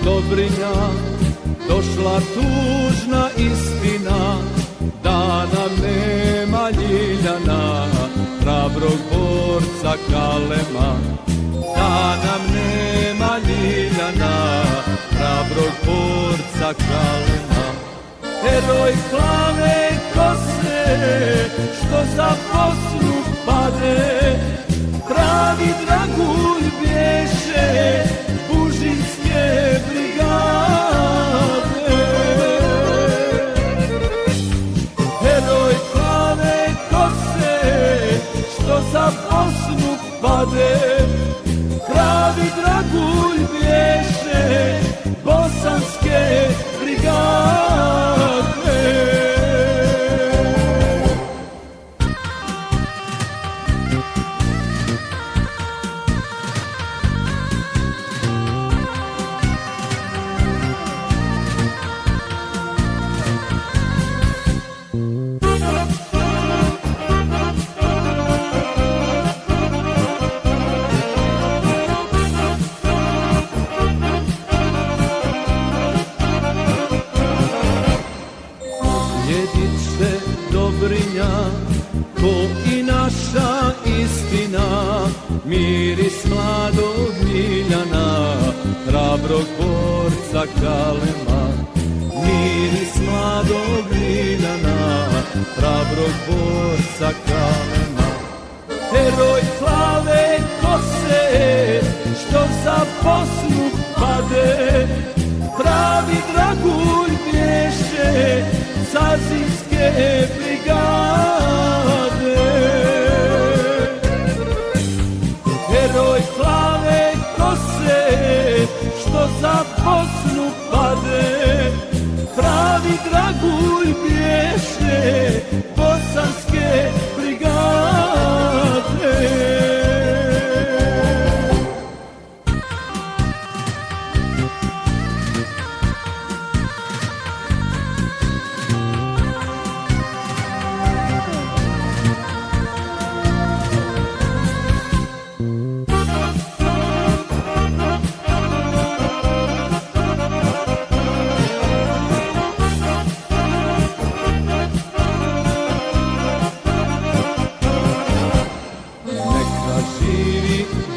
Dobrinja, došla tužna istina, da nam nema Ljiljana, hrabrog borca Kalema. Da nam nema Ljiljana, hrabrog borca Kalema. Heroj plave kose, što za Bosnu pade, pravi dragulj bješe Bužinske brigade. Heroj plave kose, što za Bosnu pade, pravi dragulj bješe Bosanske brigade. Sjedište Dobrinja, ko i naša istina, miris mladog Ljiljana, hrabrog borca Kalema. Miris mladog Ljiljana, hrabrog borca Kalema. Heroj plave kose, što za Bosnu pade, pravi dragulj bješe Sazinske brigade. Heroj plave kose, što za Bosnu pade, pravi dragulj bješe Bosanske brigade.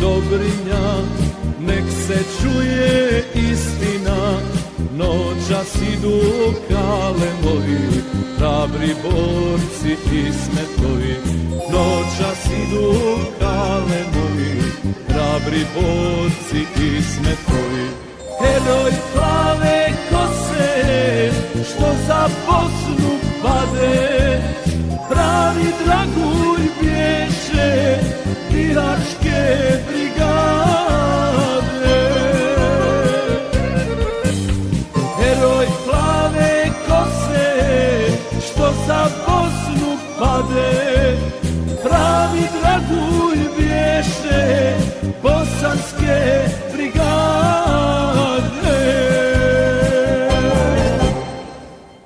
Dobrinja, nek se čuje istina, noćas idu Kalemovi, hrabri borci i smetovi. Noćas idu Kalemovi, hrabri borci i smetovi. Heroj